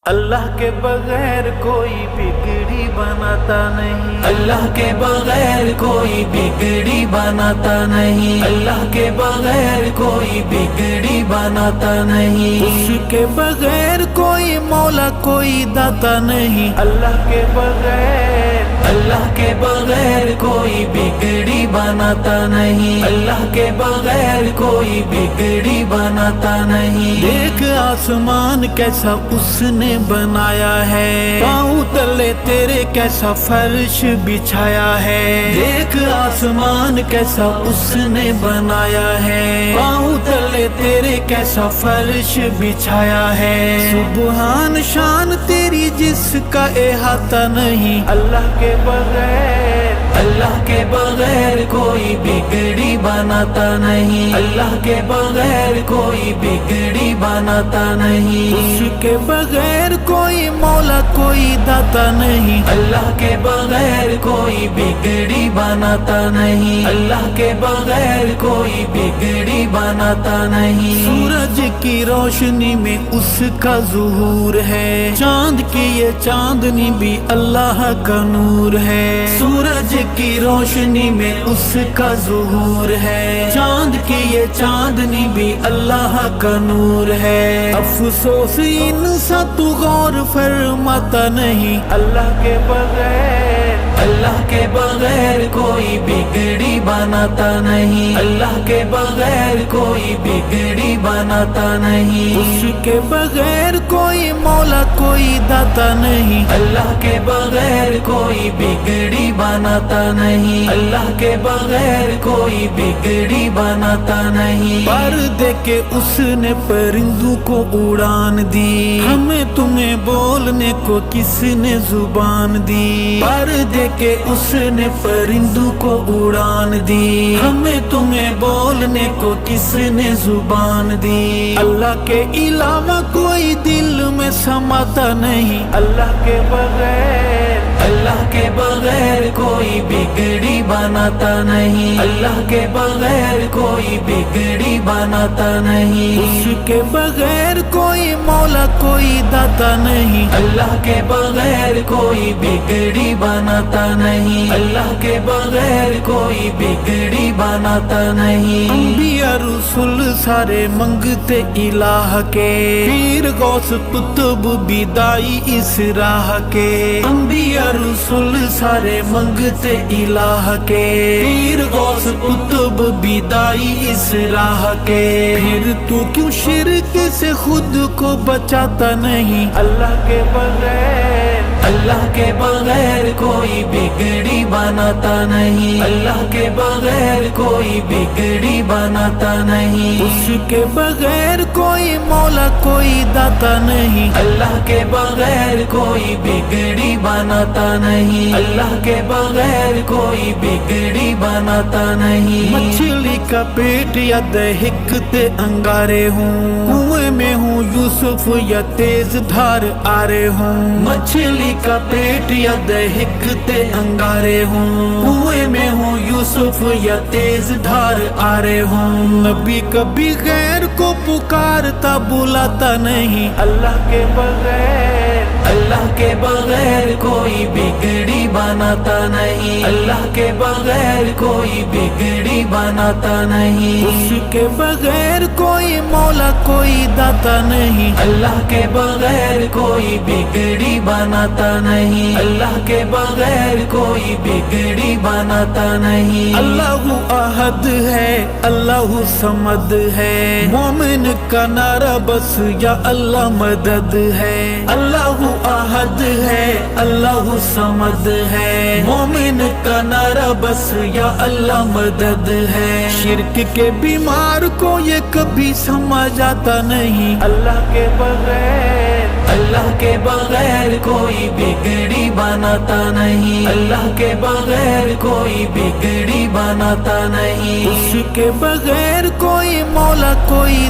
اللہ کے بغیر کوئی بگڑی بناتا نہیں، اللہ کے بغیر کوئی بگڑی بناتا نہیں، اللہ کے بغیر کوئی بگڑی بناتا نہیں، اس کے بغیر کوئی مولا کوئی داتا نہیں، اللہ کے بغیر اللہ کے بغیر کوئی بگڑی بناتا نہیں، اللہ کے بغیر کوئی بگڑی بناتا نہیں۔ دیکھ آسمان کیسا اس نے بنایا ہے، پاؤں تلے تیرے کیسا فرش بچھایا ہے۔ دیکھ آسمان کیسا اس نے بنایا ہے، پاؤں تلے تیرے کیسا فرش بچھایا ہے۔ سبحان شان تیری جس کا احاطہ نہیں، اللہ کے بغیر اللہ کے بغیر کوئی بگڑی بناتا نہیں، اللہ کے بغیر کوئی بگڑی بناتا نہیں، اس کے بغیر کوئی مولا کوئی داتا نہیں، اللہ کے بغیر کوئی بگڑی بناتا نہیں، اللہ کے بغیر کوئی بگڑی بناتا نہیں۔ سورج کی روشنی میں اس کا ظہور ہے، چاند کی یہ چاندنی بھی اللہ کا نور ہے۔ سورج کی روشنی میں اس کا ظہور ہے، چاند کی یہ چاندنی بھی اللہ کا نور ہے۔ افسوس انسان تو غور فرماتا نہیں، اللہ کے بغیر اللہ کے بغیر کوئی بگڑی بناتا نہیں، اللہ کے بغیر کوئی بگڑی بناتا نہیں، اس کے بغیر کوئی مولا کوئی داتا نہیں، اللہ کے بغیر کوئی بگڑی بناتا نہیں، اللہ کے بغیر کوئی بگڑی بناتا نہیں۔ پر دے کے اس نے پرندوں کو اڑان دی، ہمیں تمہیں بولنے کو کس نے زبان دی۔ پر دے کہ اس نے پرندوں کو اڑان دی، ہمیں تمہیں بولنے کو کس نے زبان دی۔ اللہ کے علاوہ کوئی دل میں سماتا نہیں، اللہ کے بغیر اللہ کے بغیر کوئی بگڑی بناتا نہیں، اللہ کے بغیر کوئی بگڑی بناتا نہیں، اس کے بغیر کوئی مولا کوئی داتا نہیں، اللہ کے بغیر کوئی بگڑی بناتا نہیں، اللہ کے بغیر کوئی بگڑی بناتا نہیں۔ انبیاء رسول سارے منگتے الہ کے، پیر غوث قطب بھی دائی اس راہ کے۔ انبیاء رسول سارے منگتے الہ کے، پیر غوث قطب بھی دائی اس راہ کے۔ پھر تو کیوں شرک سے خود کو بچاتا نہیں، اللہ کے بغیر اللہ کے بغیر کوئی بگڑی بناتا نہیں، اللہ کے بغیر کوئی بگڑی بناتا نہیں، اس کے بغیر کوئی مولا کوئی داتا نہیں، اللہ کے بغیر کوئی بگڑی بناتا نہیں، اللہ کے بغیر کوئی بگڑی بناتا نہیں۔ مچھلی کا پیٹ یا دہکتے انگارے ہوں، کنویں میں ہوں یوسف یا تیز دھار آرے ہوں۔ مچھلی کا پیٹ یا دہکتے انگارے ہوں، کنویں میں ہوں یوسف یا تیز دھار آرے ہوں۔ نبی کبھی غیر کو پکارتا بلاتا نہیں، اللہ کے بغیر اللہ کے بغیر کوئی بگڑی بناتا نہیں، اللہ کے بغیر کوئی بگڑی بناتا نہیں، اس کے بغیر کوئی مولا کوئی داتا نہیں، اللہ کے بغیر کوئی بگڑی بناتا نہیں، اللہ کے بغیر کوئی بگڑی بناتا نہیں۔ اللہ احد ہے، اللہ صمد ہے، مومن کا نعرہ بس یا اللہ مدد ہے۔ اللہ احد ہے، اللہ صمد ہے، مومن کا نعرہ بس یا اللہ مدد ہے۔ شرک کے بیمار کو یہ کبھی سمجھ آتا نہیں، اللہ کے بغیر اللہ کے بغیر کوئی بگڑی بناتا نہیں، اللہ کے بغیر کوئی بگڑی بناتا نہیں، اس کے بغیر کوئی مولا کوئی